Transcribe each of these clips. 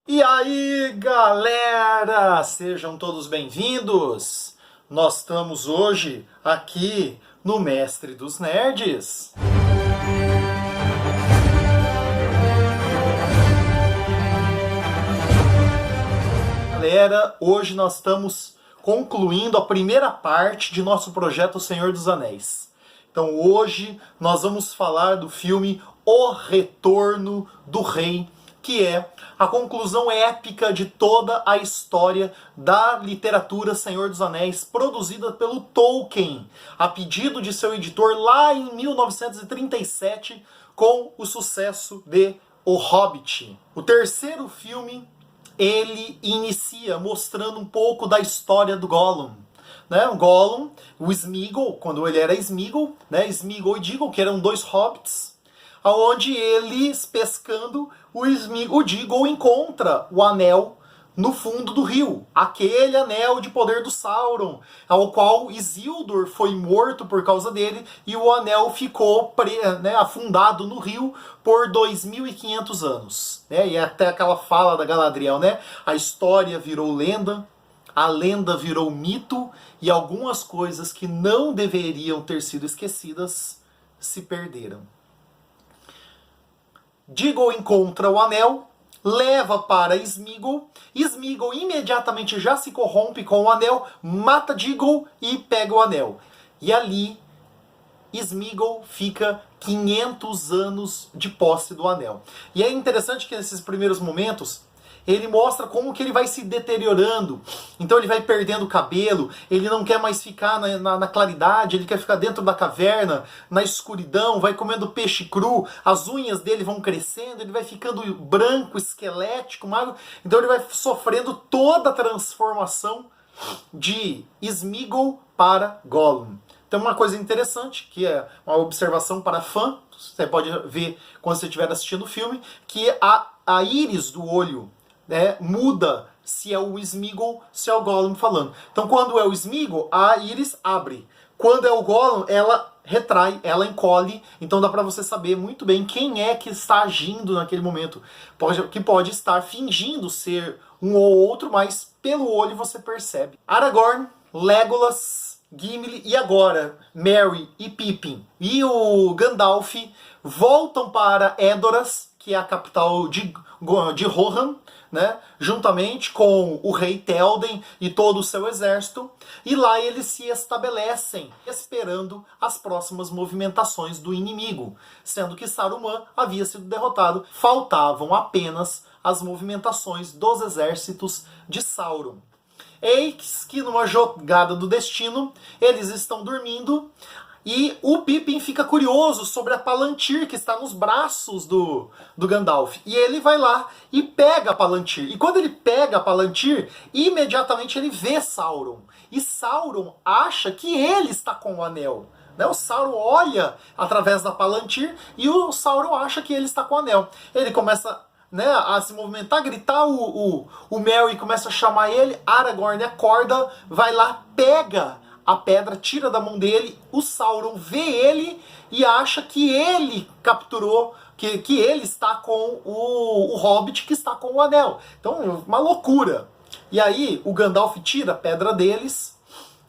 E aí, galera, sejam todos bem-vindos. Nós estamos hoje aqui no Mestre dos Nerds. Galera, hoje nós estamos concluindo a primeira parte de nosso projeto Senhor dos Anéis. Então hoje nós vamos falar do filme O Retorno do Rei, que é a conclusão épica de toda a história da literatura Senhor dos Anéis, produzida pelo Tolkien, a pedido de seu editor lá em 1937, com o sucesso de O Hobbit. O terceiro filme, ele inicia mostrando um pouco da história do Gollum. Né? O Gollum, o Sméagol, quando ele era Sméagol, né? Sméagol e Dígol, que eram dois hobbits, onde eles, pescando, o Dígol encontra o anel no fundo do rio. Aquele anel de poder do Sauron, ao qual Isildur foi morto por causa dele, e o anel ficou afundado no rio por 2.500 anos. Né? E até aquela fala da Galadriel, né? A história virou lenda, a lenda virou mito, e algumas coisas que não deveriam ter sido esquecidas se perderam. Dígol encontra o anel, leva para Sméagol. Sméagol imediatamente já se corrompe com o anel, mata Dígol e pega o anel. E ali, Sméagol fica 500 anos de posse do anel. E é interessante que nesses primeiros momentos, ele mostra como que ele vai se deteriorando. Então ele vai perdendo o cabelo, ele não quer mais ficar na claridade, ele quer ficar dentro da caverna, na escuridão, vai comendo peixe cru, as unhas dele vão crescendo, ele vai ficando branco, esquelético, magro. Então ele vai sofrendo toda a transformação de Sméagol para Gollum. Então uma coisa interessante, que é uma observação para fã, você pode ver quando você estiver assistindo o filme, que a íris do olho, né, muda se é o Sméagol, se é o Gollum falando. Então quando é o Sméagol, a íris abre. Quando é o Gollum, ela retrai, ela encolhe. Então dá pra você saber muito bem quem é que está agindo naquele momento. Que pode estar fingindo ser um ou outro, mas pelo olho você percebe. Aragorn, Legolas, Gimli e agora Merry e Pippin e o Gandalf voltam para Edoras, que é a capital de Rohan, né, juntamente com o rei Théoden e todo o seu exército, e lá eles se estabelecem, esperando as próximas movimentações do inimigo, sendo que Saruman havia sido derrotado, faltavam apenas as movimentações dos exércitos de Sauron. Eis que numa jogada do destino, eles estão dormindo, e o Pippin fica curioso sobre a Palantir que está nos braços do Gandalf. E ele vai lá e pega a Palantir. E quando ele pega a Palantir, imediatamente ele vê Sauron. E Sauron acha que ele está com o anel. O Sauron olha através da Palantir e o Sauron acha que ele está com o anel. Ele começa, né, a se movimentar, gritar, o Merry começa a chamar ele, Aragorn acorda, vai lá, pega a pedra, tira da mão dele, o Sauron vê ele e acha que ele capturou, que ele está com o Hobbit que está com o anel. Então, uma loucura. E aí, o Gandalf tira a pedra deles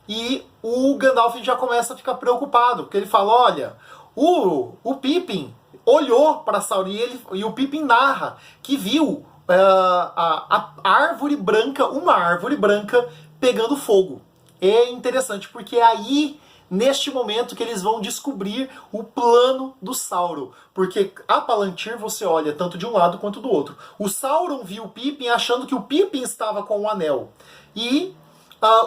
e o Gandalf já começa a ficar preocupado, porque ele fala, olha, o Pippin olhou para Sauron e o Pippin narra que viu a árvore branca, uma árvore branca pegando fogo. É interessante, porque é aí, neste momento, que eles vão descobrir o plano do Sauron. Porque a Palantir você olha tanto de um lado quanto do outro. O Sauron viu o Pippin achando que o Pippin estava com o anel. E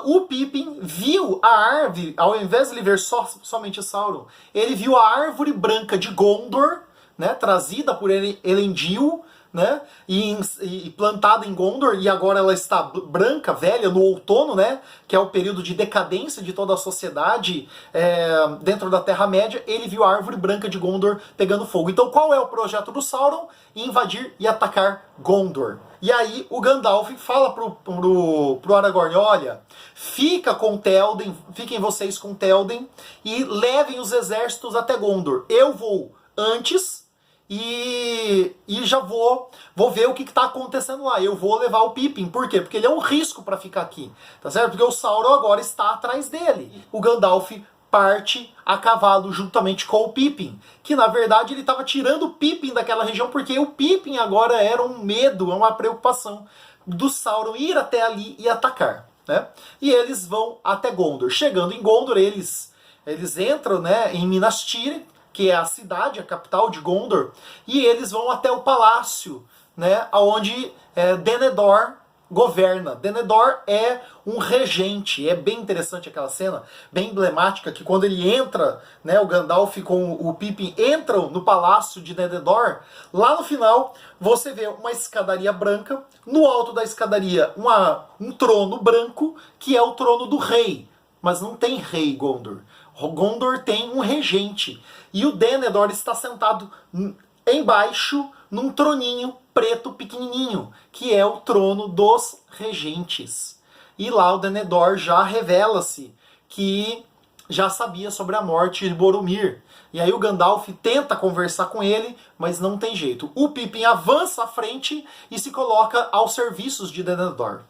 o Pippin viu a árvore, ao invés de ele ver somente o Sauron, ele viu a árvore branca de Gondor, né, trazida por Elendil, né, e plantada em Gondor, e agora ela está branca, velha, no outono, né, que é o período de decadência de toda a sociedade dentro da Terra-média. Ele viu a árvore branca de Gondor pegando fogo. Então qual é o projeto do Sauron? Invadir e atacar Gondor. E aí o Gandalf fala pro Aragorn, olha, fiquem vocês com Théoden e levem os exércitos até Gondor. Eu vou antes e já vou ver o que está acontecendo lá. Eu vou levar o Pippin. Por quê? Porque ele é um risco para ficar aqui, tá certo? Porque o Sauron agora está atrás dele. O Gandalf parte a cavalo juntamente com o Pippin, que na verdade ele estava tirando o Pippin daquela região, porque o Pippin agora era um medo, uma preocupação do Sauron ir até ali e atacar, né? E eles vão até Gondor. Chegando em Gondor, eles entram, né, em Minas Tirith, que é a cidade, a capital de Gondor, e eles vão até o palácio, né, onde Denethor governa. Denethor é um regente. É bem interessante aquela cena, bem emblemática, que quando ele entra, né, o Gandalf com o Pippin entram no palácio de Denethor, lá no final você vê uma escadaria branca, no alto da escadaria um trono branco, que é o trono do rei. Mas não tem rei Gondor. Gondor tem um regente. E o Denethor está sentado embaixo num troninho preto pequenininho, que é o trono dos regentes. E lá o Denethor já revela-se que já sabia sobre a morte de Boromir. E aí o Gandalf tenta conversar com ele, mas não tem jeito. O Pippin avança à frente e se coloca aos serviços de Denethor.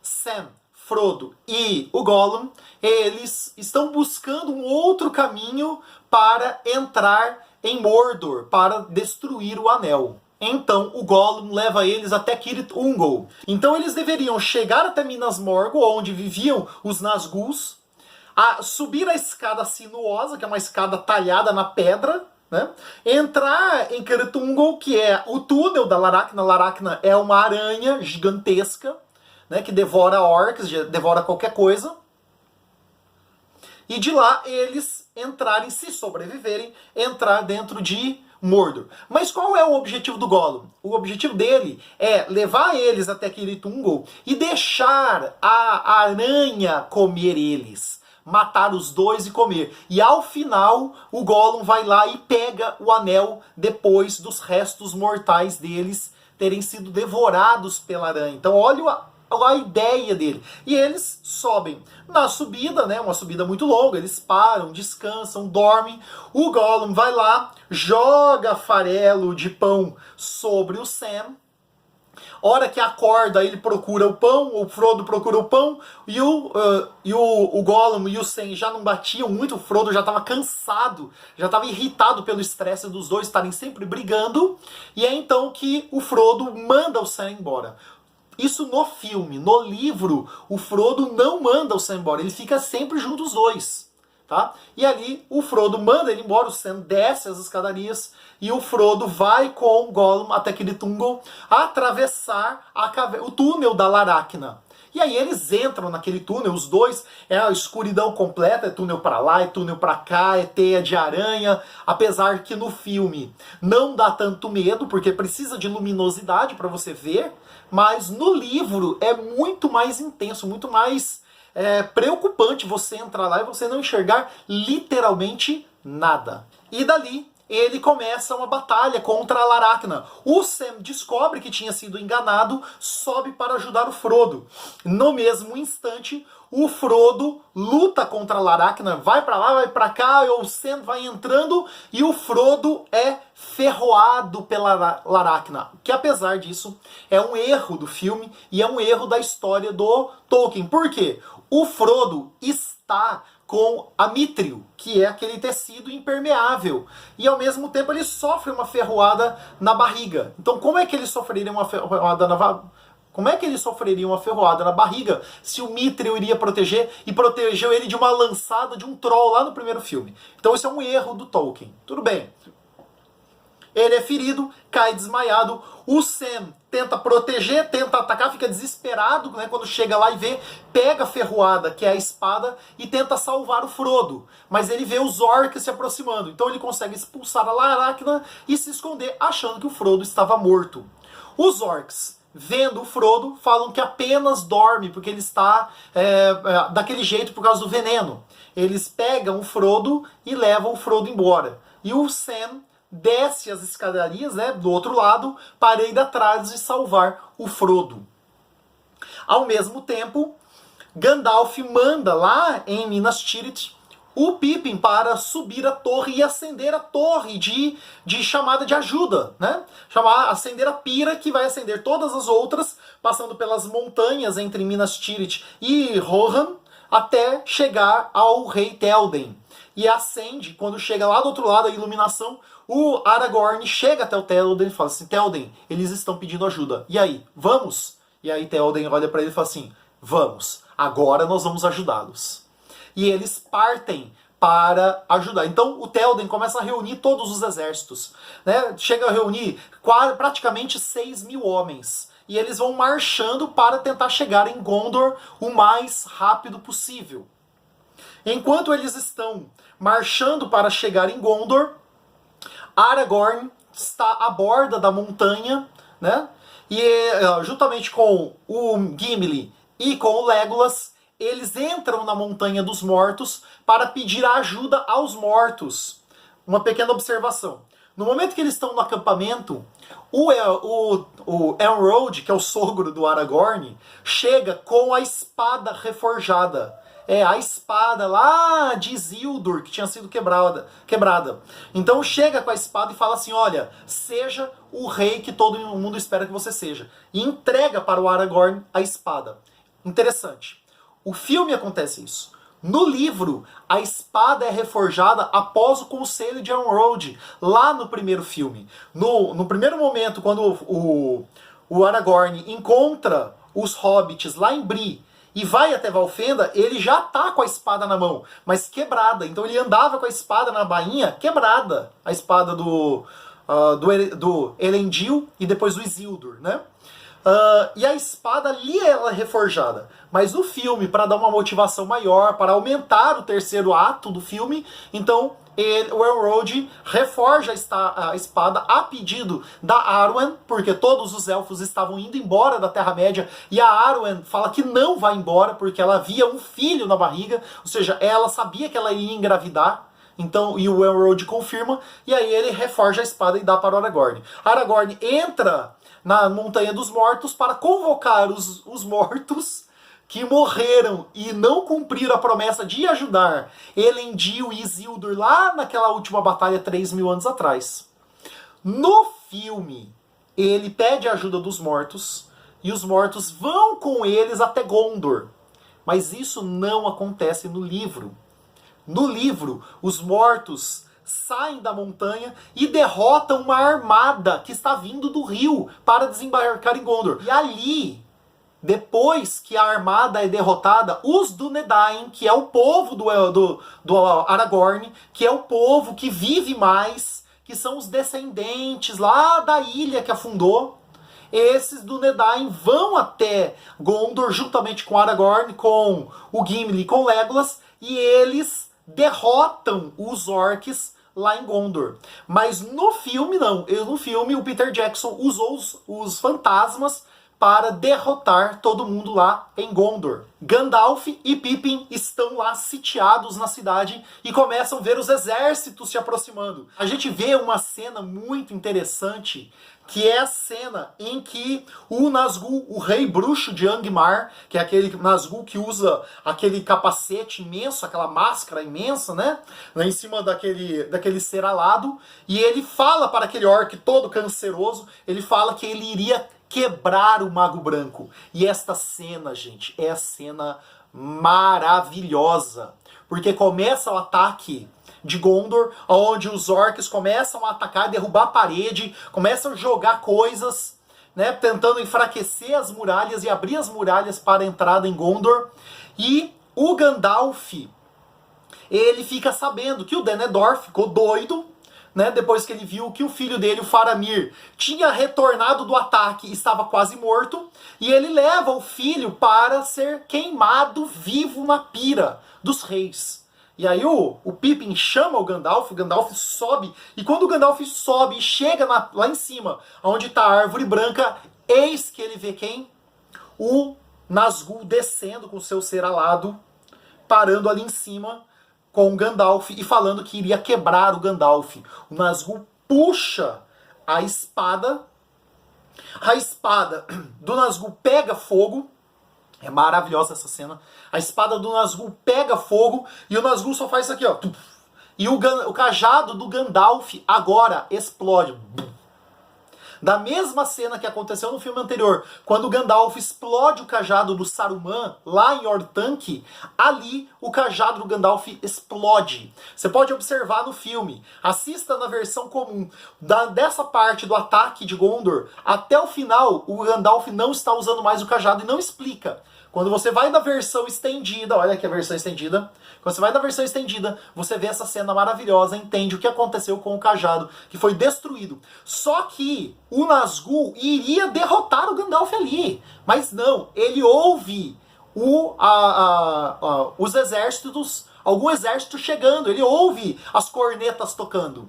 Sam, Frodo e o Gollum, eles estão buscando um outro caminho para entrar em Mordor, para destruir o Anel. Então o Gollum leva eles até Cirith Ungol. Então eles deveriam chegar até Minas Morgul, onde viviam os Nazgûls, subir a escada sinuosa, que é uma escada talhada na pedra, né? Entrar em Cirith Ungol, que é o túnel da Laracna. Laracna é uma aranha gigantesca, né, que devora orcs, devora qualquer coisa. E de lá eles entrarem, se sobreviverem, entrar dentro de Mordor. Mas qual é o objetivo do Gollum? O objetivo dele é levar eles até Cirith Ungol e deixar a aranha comer eles. Matar os dois e comer. E ao final, o Gollum vai lá e pega o anel depois dos restos mortais deles terem sido devorados pela aranha. Então olha a ideia dele. E eles sobem. Na subida, né, uma subida muito longa, eles param, descansam, dormem. O Gollum vai lá, joga farelo de pão sobre o Sam. Hora que acorda, ele procura o pão, o Frodo procura o pão, e o Gollum e o Sam já não batiam muito, o Frodo já estava cansado, já estava irritado pelo estresse dos dois estarem sempre brigando, e é então que o Frodo manda o Sam embora. Isso no filme. No livro, o Frodo não manda o Sam embora. Ele fica sempre junto os dois. Tá? E ali, o Frodo manda ele embora. O Sam desce as escadarias. E o Frodo vai com o Gollum até Cirith Ungol atravessar o túnel da Laracna. E aí eles entram naquele túnel, os dois, é a escuridão completa, é túnel pra lá, é túnel pra cá, é teia de aranha, apesar que no filme não dá tanto medo, porque precisa de luminosidade para você ver, mas no livro é muito mais intenso, muito mais preocupante você entrar lá e você não enxergar literalmente nada. E dali ele começa uma batalha contra a Laracna. O Sam descobre que tinha sido enganado, sobe para ajudar o Frodo. No mesmo instante, o Frodo luta contra a Laracna, vai para lá, vai para cá, o Sam vai entrando e o Frodo é ferroado pela Laracna. Que apesar disso, é um erro do filme e é um erro da história do Tolkien. Por quê? O Frodo está com a Mithril, que é aquele tecido impermeável. E ao mesmo tempo ele sofre uma ferroada na barriga. Então como é que ele sofreria uma ferroada na barriga se o Mithril iria proteger e protegeu ele de uma lançada de um troll lá no primeiro filme? Então esse é um erro do Tolkien. Tudo bem. Ele é ferido, cai desmaiado. O Sam tenta proteger, tenta atacar, fica desesperado, né, quando chega lá e vê, pega a ferroada, que é a espada, e tenta salvar o Frodo. Mas ele vê os orcs se aproximando. Então ele consegue expulsar a Laracna e se esconder, achando que o Frodo estava morto. Os orcs, vendo o Frodo, falam que apenas dorme, porque ele está daquele jeito por causa do veneno. Eles pegam o Frodo e levam o Frodo embora. E o Sam desce as escadarias, né, do outro lado, para ir atrás de salvar o Frodo. Ao mesmo tempo, Gandalf manda lá em Minas Tirith o Pippin para subir a torre e acender a torre de chamada de ajuda, né? Acender a pira que vai acender todas as outras, passando pelas montanhas entre Minas Tirith e Rohan, até chegar ao rei Théoden. E acende, quando chega lá do outro lado, a iluminação, o Aragorn chega até o Théoden e fala assim, Théoden, eles estão pedindo ajuda. E aí, vamos? E aí Théoden olha para ele e fala assim, vamos, agora nós vamos ajudá-los. E eles partem para ajudar. Então o Théoden começa a reunir todos os exércitos, né? Chega a reunir praticamente 6.000 homens. E eles vão marchando para tentar chegar em Gondor o mais rápido possível. Enquanto eles estão marchando para chegar em Gondor, Aragorn está à borda da montanha, né? E juntamente com o Gimli e com o Legolas, eles entram na Montanha dos Mortos para pedir ajuda aos mortos. Uma pequena observação. No momento que eles estão no acampamento, o Elrond, que é o sogro do Aragorn, chega com a espada reforjada. É a espada lá de Isildur, que tinha sido quebrada. Então chega com a espada e fala assim, olha, seja o rei que todo mundo espera que você seja. E entrega para o Aragorn a espada. Interessante. O filme acontece isso. No livro, a espada é reforjada após o conselho de Elrond, lá no primeiro filme. No primeiro momento, quando o Aragorn encontra os hobbits lá em Bree e vai até Valfenda, ele já tá com a espada na mão, mas quebrada. Então ele andava com a espada na bainha quebrada. A espada do Elendil e depois do Isildur, né? E a espada ali ela é reforjada. Mas no filme, para dar uma motivação maior, para aumentar o terceiro ato do filme, então o Elrond reforja a espada a pedido da Arwen, porque todos os elfos estavam indo embora da Terra-média, e a Arwen fala que não vai embora, porque ela via um filho na barriga, ou seja, ela sabia que ela ia engravidar. Então, e o Elrond confirma, e aí ele reforja a espada e dá para o Aragorn. Aragorn entra na Montanha dos Mortos para convocar os mortos que morreram e não cumpriram a promessa de ajudar Elendil e Isildur lá naquela última batalha 3.000 anos atrás. No filme, ele pede a ajuda dos mortos e os mortos vão com eles até Gondor. Mas isso não acontece no livro. No livro, os mortos saem da montanha e derrotam uma armada que está vindo do rio para desembarcar em Gondor. E ali, depois que a armada é derrotada, os Dúnedain, que é o povo do Aragorn, que é o povo que vive mais, que são os descendentes lá da ilha que afundou, esses Dúnedain vão até Gondor juntamente com Aragorn, com o Gimli, com Legolas, e eles derrotam os orcs lá em Gondor. Mas no filme não. No filme o Peter Jackson usou os fantasmas para derrotar todo mundo lá em Gondor. Gandalf e Pippin estão lá sitiados na cidade e começam a ver os exércitos se aproximando. A gente vê uma cena muito interessante, que é a cena em que o Nazgûl, o rei bruxo de Angmar, que é aquele Nazgûl que usa aquele capacete imenso, aquela máscara imensa, né? Lá em cima daquele ser alado, e ele fala para aquele orc todo canceroso, ele fala que ele iria quebrar o Mago Branco. E esta cena, gente, é a cena maravilhosa, porque começa o ataque de Gondor, onde os orcs começam a atacar, derrubar a parede, começam a jogar coisas, né, tentando enfraquecer as muralhas e abrir as muralhas para a entrada em Gondor. E o Gandalf, ele fica sabendo que o Denethor ficou doido, né, depois que ele viu que o filho dele, o Faramir, tinha retornado do ataque e estava quase morto, e ele leva o filho para ser queimado vivo na pira dos reis. E aí o Pippin chama o Gandalf sobe, e quando o Gandalf sobe e chega lá em cima, onde está a árvore branca, eis que ele vê quem? O Nazgûl descendo com seu ser alado, parando ali em cima com o Gandalf e falando que iria quebrar o Gandalf. O Nazgûl puxa a espada do Nazgûl pega fogo, É maravilhosa essa cena. A espada do Nazgûl pega fogo e o Nazgûl só faz isso aqui, ó. E o cajado do Gandalf agora explode. Da mesma cena que aconteceu no filme anterior, quando o Gandalf explode o cajado do Saruman, lá em Orthanc, ali o cajado do Gandalf explode. Você pode observar no filme, assista na versão comum, dessa parte do ataque de Gondor, até o final, o Gandalf não está usando mais o cajado e não explica. Quando você vai na versão estendida, olha aqui a versão estendida, quando você vai na versão estendida, você vê essa cena maravilhosa, entende o que aconteceu com o cajado, que foi destruído. Só que o Nazgûl iria derrotar o Gandalf ali, mas não, ele ouve os exércitos, algum exército chegando, ele ouve as cornetas tocando.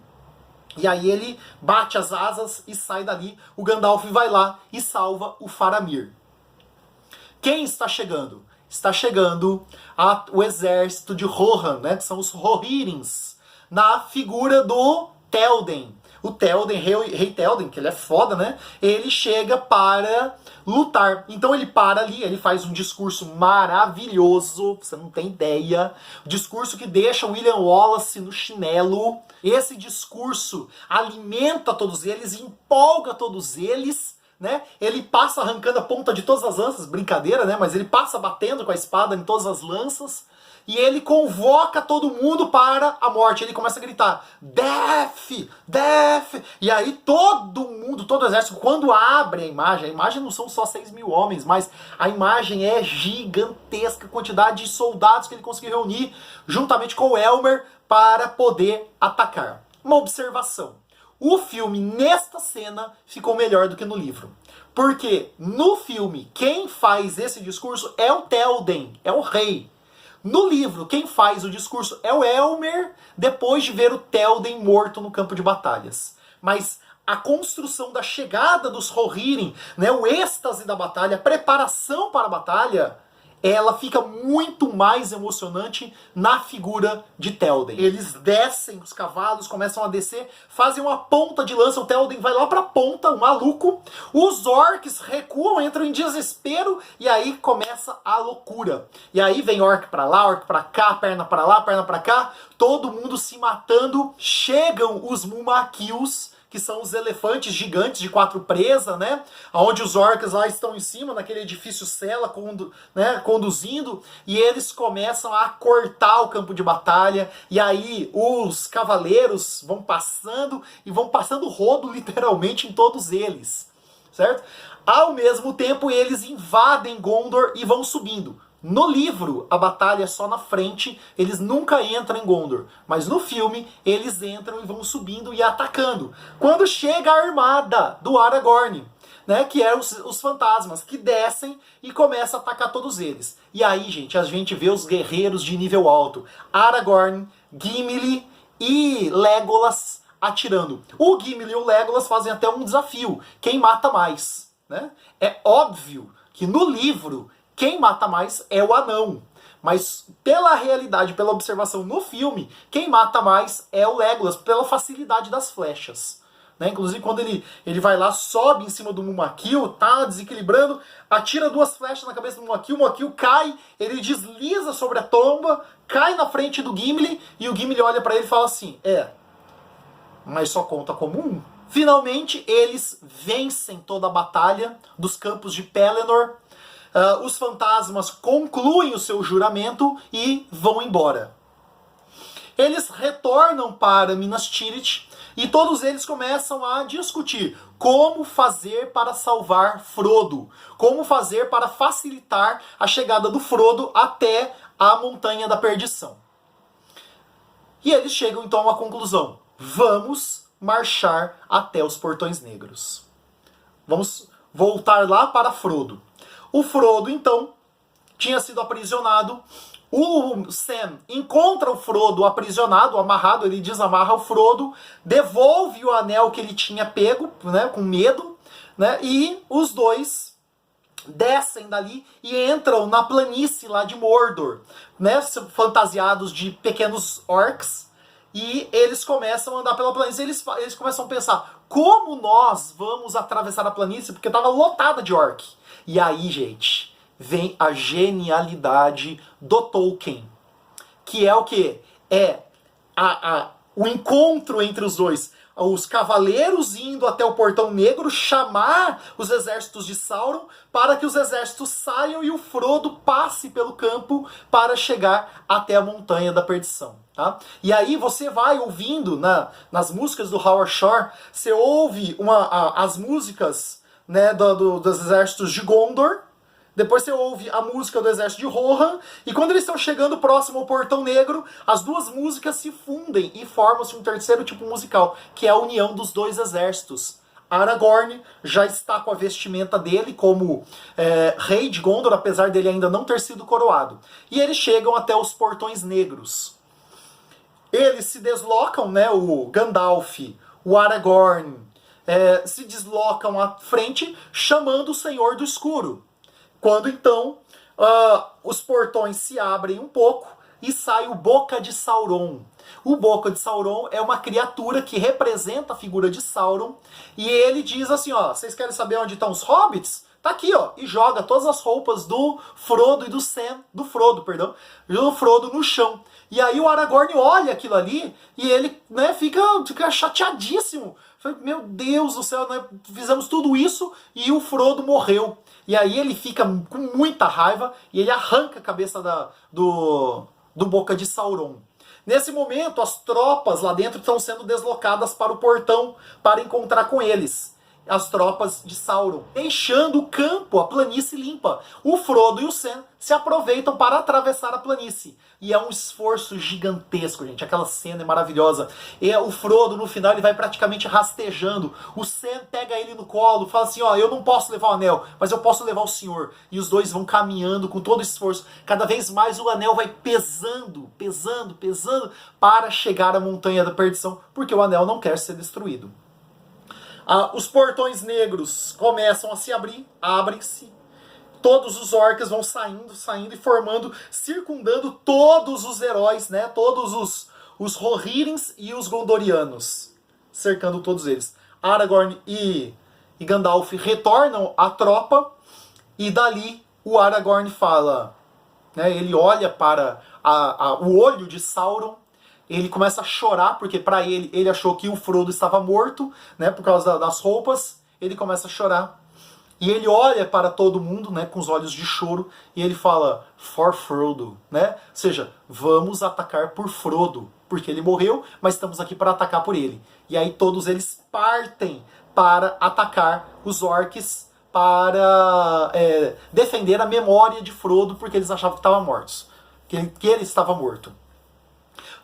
E aí ele bate as asas e sai dali, o Gandalf vai lá e salva o Faramir. Quem está chegando? Está chegando o exército de Rohan, né, que são os Rohirrins, na figura do Théoden. O Théoden, rei Théoden, que ele é foda, né? Ele chega para lutar. Então ele para ali, ele faz um discurso maravilhoso, você não tem ideia. Discurso que deixa William Wallace no chinelo. Esse discurso alimenta todos eles, empolga todos eles, né? Ele passa arrancando a ponta de todas as lanças, brincadeira, né? Mas ele passa batendo com a espada em todas as lanças e ele convoca todo mundo para a morte. Ele começa a gritar: Death! Death! E aí todo mundo, todo o exército, quando abre a imagem não são só 6 mil homens, mas a imagem é gigantesca, a quantidade de soldados que ele conseguiu reunir juntamente com o Elmer para poder atacar. Uma observação. O filme, nesta cena, ficou melhor do que no livro. Porque no filme, quem faz esse discurso é o Théoden, é o rei. No livro, quem faz o discurso é o Elmer, depois de ver o Théoden morto no campo de batalhas. Mas a construção da chegada dos Rohirrim, né, o êxtase da batalha, a preparação para a batalha, ela fica muito mais emocionante na figura de Théoden. Eles descem, os cavalos começam a descer, fazem uma ponta de lança, o Théoden vai lá pra ponta, o maluco, os orcs recuam, entram em desespero, e aí começa a loucura. E aí vem orc pra lá, orc pra cá, perna pra cá, todo mundo se matando, chegam os Mumakils, que são os elefantes gigantes de 4 presas, né? Onde os orcs lá estão em cima, naquele edifício cela, né, conduzindo, e eles começam a cortar o campo de batalha, e aí os cavaleiros vão passando rodo literalmente em todos eles, certo? Ao mesmo tempo, eles invadem Gondor e vão subindo. No livro, a batalha é só na frente, eles nunca entram em Gondor. Mas no filme, eles entram e vão subindo e atacando. Quando chega a armada do Aragorn, né, que é os fantasmas, que descem e começam a atacar todos eles. E aí, gente, a gente vê os guerreiros de nível alto. Aragorn, Gimli e Legolas atirando. O Gimli e o Legolas fazem até um desafio. Quem mata mais, né? É óbvio que no livro quem mata mais é o anão. Mas pela realidade, pela observação no filme, quem mata mais é o Legolas, pela facilidade das flechas. Né? Inclusive quando ele vai lá, sobe em cima do Mumakil, tá desequilibrando, atira 2 flechas na cabeça do Mumakil, o Mumakil cai, ele desliza sobre a tomba, cai na frente do Gimli, e o Gimli olha pra ele e fala assim: mas só conta como um. Finalmente eles vencem toda a batalha dos campos de Pelennor. Os fantasmas concluem o seu juramento e vão embora. Eles retornam para Minas Tirith e todos eles começam a discutir como fazer para salvar Frodo, como fazer para facilitar a chegada do Frodo até a Montanha da Perdição. E eles chegam então a uma conclusão: vamos marchar até os Portões Negros. Vamos voltar lá para Frodo. O Frodo, então, tinha sido aprisionado. O Sam encontra o Frodo aprisionado, amarrado, ele desamarra o Frodo, devolve o anel que ele tinha pego, né, com medo, né, e os dois descem dali e entram na planície lá de Mordor, né, fantasiados de pequenos orcs, e eles começam a andar pela planície, eles começam a pensar: como nós vamos atravessar a planície? Porque estava lotada de orc. E aí, gente, vem a genialidade do Tolkien, que é o quê? É o encontro entre os dois. Os cavaleiros indo até o Portão Negro chamar os exércitos de Sauron para que os exércitos saiam e o Frodo passe pelo campo para chegar até a Montanha da Perdição. Tá? E aí você vai ouvindo nas músicas do Howard Shore, você ouve as músicas, né, dos exércitos de Gondor. Depois você ouve a música do exército de Rohan, e quando eles estão chegando próximo ao Portão Negro, as duas músicas se fundem e formam-se um terceiro tipo musical, que é a união dos dois exércitos. Aragorn já está com a vestimenta dele como rei de Gondor, apesar dele ainda não ter sido coroado. E eles chegam até os Portões Negros. Eles se deslocam, né, o Gandalf, o Aragorn, se deslocam à frente, chamando o Senhor do Escuro. Quando então os portões se abrem um pouco e sai o Boca de Sauron. O Boca de Sauron é uma criatura que representa a figura de Sauron, e ele diz assim, ó, vocês querem saber onde estão os hobbits? Tá aqui, ó, e joga todas as roupas do Frodo e do Sam, do Frodo no chão. E aí o Aragorn olha aquilo ali e ele, né, fica chateadíssimo. Meu Deus do céu, né, fizemos tudo isso e o Frodo morreu. E aí ele fica com muita raiva e ele arranca a cabeça do Boca de Sauron. Nesse momento, as tropas lá dentro estão sendo deslocadas para o portão para encontrar com eles. As tropas de Sauron, deixando o campo, a planície limpa. O Frodo e o Sam se aproveitam para atravessar a planície. E é um esforço gigantesco, gente. Aquela cena é maravilhosa. E o Frodo, no final, ele vai praticamente rastejando. O Sam pega ele no colo, fala assim, ó, eu não posso levar o anel, mas eu posso levar o senhor. E os dois vão caminhando com todo esforço. Cada vez mais o anel vai pesando, pesando, pesando, para chegar à Montanha da Perdição, porque o anel não quer ser destruído. Os portões negros começam a se abrir, abrem-se, todos os orcs vão saindo e formando, circundando todos os heróis, né? Todos os Rohirrins e os Gondorianos, cercando todos eles. Aragorn e Gandalf retornam à tropa, e dali o Aragorn fala, né? Ele olha para o olho de Sauron. Ele começa a chorar, porque para ele achou que o Frodo estava morto, né, por causa das roupas. Ele começa a chorar. E ele olha para todo mundo, né, com os olhos de choro, e ele fala, for Frodo, né? Ou seja, vamos atacar por Frodo, porque ele morreu, mas estamos aqui para atacar por ele. E aí todos eles partem para atacar os orcs, para defender a memória de Frodo, porque eles achavam que estavam mortos, que ele estava morto.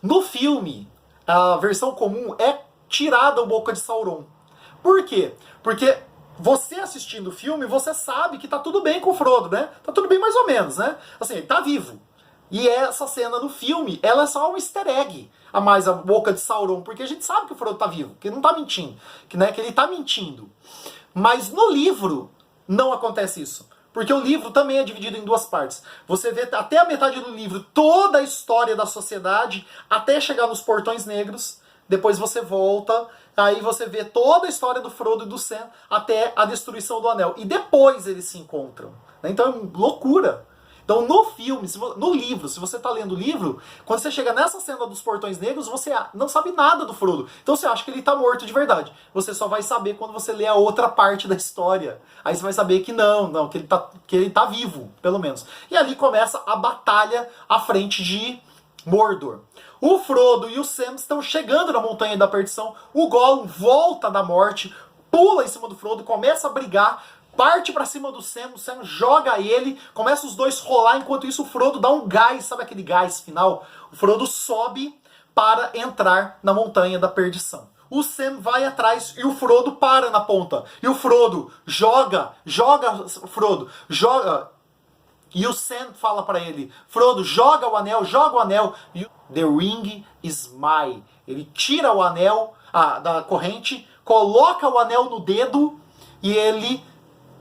No filme, a versão comum é tirada o Boca de Sauron. Por quê? Porque você assistindo o filme, você sabe que tá tudo bem com o Frodo, né? Tá tudo bem mais ou menos, né? Assim, ele tá vivo. E essa cena no filme, ela é só um easter egg a mais a Boca de Sauron, porque a gente sabe que o Frodo tá vivo, que ele não tá mentindo, que ele tá mentindo. Mas no livro, não acontece isso. Porque o livro também é dividido em duas partes. Você vê até a metade do livro toda a história da sociedade, até chegar nos Portões Negros. Depois você volta, aí você vê toda a história do Frodo e do Sam até a destruição do Anel. E depois eles se encontram. Então é loucura. Então no filme, no livro, se você está lendo o livro, quando você chega nessa cena dos Portões Negros, você não sabe nada do Frodo. Então você acha que ele está morto de verdade. Você só vai saber quando você lê a outra parte da história. Aí você vai saber que que ele tá vivo, pelo menos. E ali começa a batalha à frente de Mordor. O Frodo e o Sam estão chegando na Montanha da Perdição. O Gollum volta da morte, pula em cima do Frodo, começa a brigar, parte pra cima do Sam, o Sam joga ele, começa os dois rolar, enquanto isso o Frodo dá um gás, sabe aquele gás final? O Frodo sobe para entrar na Montanha da Perdição. O Sam vai atrás e o Frodo para na ponta. E o Frodo joga, e o Sam fala para ele, Frodo, joga o anel, e the ring is mine. Ele tira o anel da corrente, coloca o anel no dedo e ele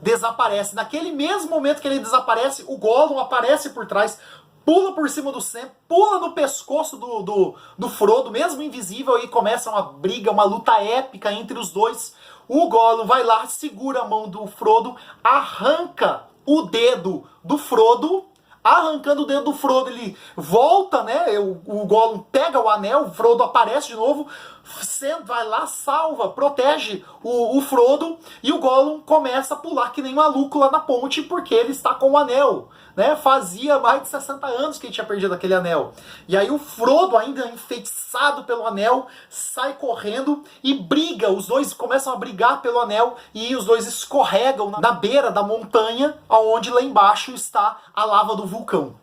desaparece. Naquele mesmo momento que ele desaparece, o Gollum aparece por trás, pula por cima do Sam, pula no pescoço do Frodo, mesmo invisível, e começa uma briga, uma luta épica entre os dois. O Gollum vai lá, segura a mão do Frodo, arranca o dedo do Frodo. Arrancando o dedo do Frodo, ele volta, né? O Gollum pega o anel, o Frodo aparece de novo, Sam vai lá, salva, protege o Frodo, e o Gollum começa a pular que nem maluco lá na ponte, porque ele está com o anel, né? Fazia mais de 60 anos que ele tinha perdido aquele anel. E aí o Frodo, ainda enfeitiçado pelo anel, sai correndo e briga, os dois começam a brigar pelo anel, e os dois escorregam na beira da montanha, onde lá embaixo está a lava do vulcão.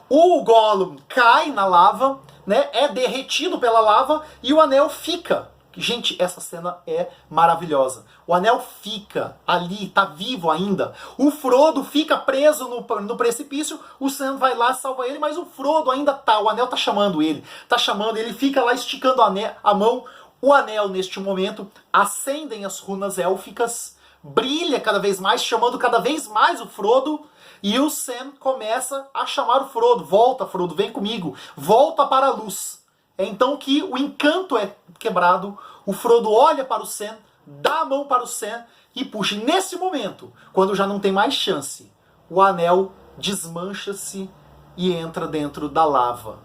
O Gollum cai na lava, né, é derretido pela lava e o anel fica. Gente, essa cena é maravilhosa. O anel fica ali, tá vivo ainda. O Frodo fica preso no precipício, o Sam vai lá, salva ele, mas o Frodo ainda tá, o anel tá chamando ele. Tá chamando, ele fica lá esticando a mão. O anel, neste momento, acendem as runas élficas, brilha cada vez mais, chamando cada vez mais o Frodo. E o Sam começa a chamar o Frodo. Volta, Frodo, vem comigo. Volta para a luz. É então que o encanto é quebrado. O Frodo olha para o Sam, dá a mão para o Sam e puxa. E nesse momento, quando já não tem mais chance, o anel desmancha-se e entra dentro da lava.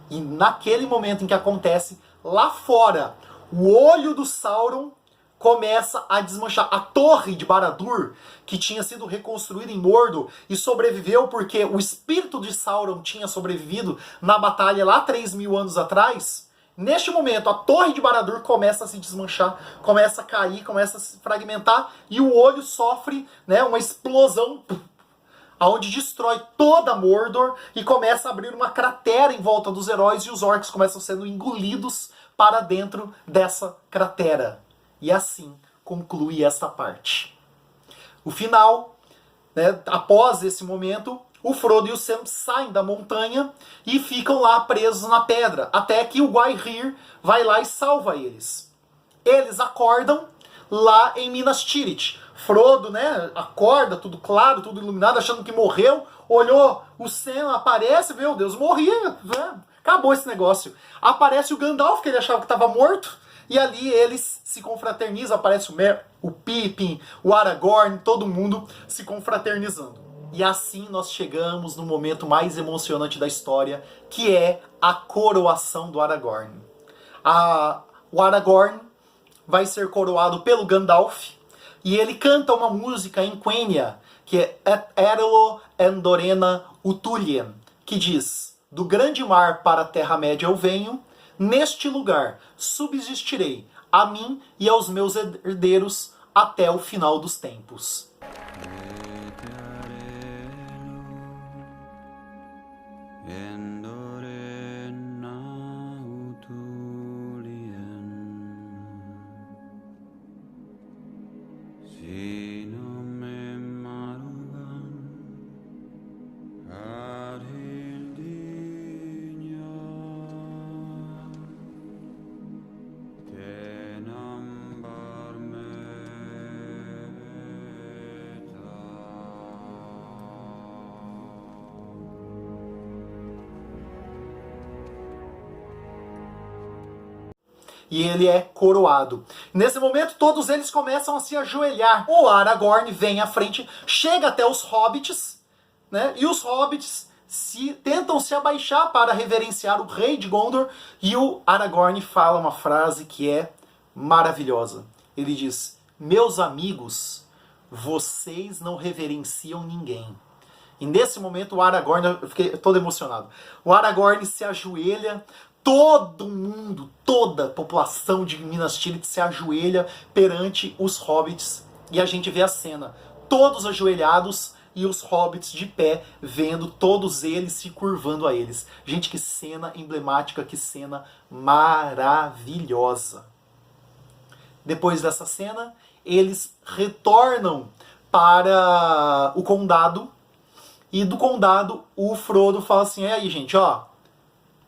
E naquele momento em que acontece, lá fora, o olho do Sauron começa a desmanchar. A torre de Barad-dûr, que tinha sido reconstruída em Mordor e sobreviveu porque o espírito de Sauron tinha sobrevivido na batalha lá 3.000 anos atrás, neste momento a torre de Barad-dûr começa a se desmanchar, começa a cair, começa a se fragmentar e o olho sofre, né, uma explosão onde destrói toda Mordor e começa a abrir uma cratera em volta dos heróis e os orcs começam sendo engolidos para dentro dessa cratera. E assim conclui essa parte. O final, né, após esse momento, o Frodo e o Sam saem da montanha e ficam lá presos na pedra, até que o Gwaihir vai lá e salva eles. Eles acordam lá em Minas Tirith. Frodo, né, acorda, tudo claro, tudo iluminado, achando que morreu, olhou, o Sam aparece, meu Deus, morri, né? Acabou esse negócio. Aparece o Gandalf, que ele achava que estava morto, e ali eles se confraternizam, aparece o Pippin, o Aragorn, todo mundo se confraternizando. E assim nós chegamos no momento mais emocionante da história, que é a coroação do Aragorn. O Aragorn vai ser coroado pelo Gandalf, e ele canta uma música em Quenya, que é Et Erlo Endorena Utulien, que diz: do grande mar para a Terra-média eu venho, neste lugar subsistirei, a mim e aos meus herdeiros até o final dos tempos. E ele é coroado. Nesse momento, todos eles começam a se ajoelhar. O Aragorn vem à frente, chega até os hobbits, né? E os hobbits tentam se abaixar para reverenciar o rei de Gondor. E o Aragorn fala uma frase que é maravilhosa. Ele diz: meus amigos, vocês não reverenciam ninguém. E nesse momento o Aragorn, eu fiquei todo emocionado. O Aragorn se ajoelha. Todo mundo, toda a população de Minas Tirith se ajoelha perante os hobbits. E a gente vê a cena. Todos ajoelhados e os hobbits de pé, vendo todos eles se curvando a eles. Gente, que cena emblemática, que cena maravilhosa. Depois dessa cena, eles retornam para o condado. E do condado, o Frodo fala assim: é aí, gente, ó,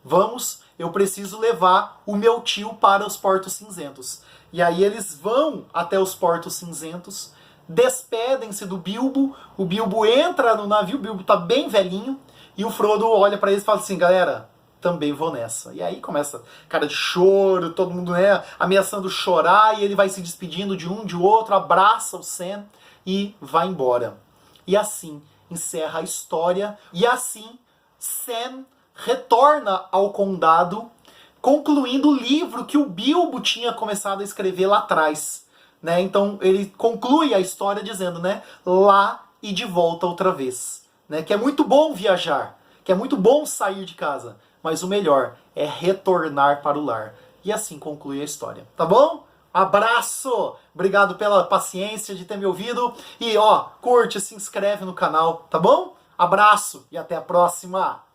vamos... eu preciso levar o meu tio para os Portos Cinzentos. E aí eles vão até os Portos Cinzentos, despedem-se do Bilbo, o Bilbo entra no navio, o Bilbo tá bem velhinho, e o Frodo olha para eles e fala assim: galera, também vou nessa. E aí começa cara de choro, todo mundo, né, ameaçando chorar, e ele vai se despedindo de um, de outro, abraça o Sam e vai embora. E assim encerra a história. E assim Sam retorna ao condado, concluindo o livro que o Bilbo tinha começado a escrever lá atrás. Né? Então ele conclui a história dizendo, né, lá e de volta outra vez. Né? Que é muito bom viajar, que é muito bom sair de casa, mas o melhor é retornar para o lar. E assim conclui a história. Tá bom? Abraço! Obrigado pela paciência de ter me ouvido. E ó, curte, se inscreve no canal, tá bom? Abraço e até a próxima!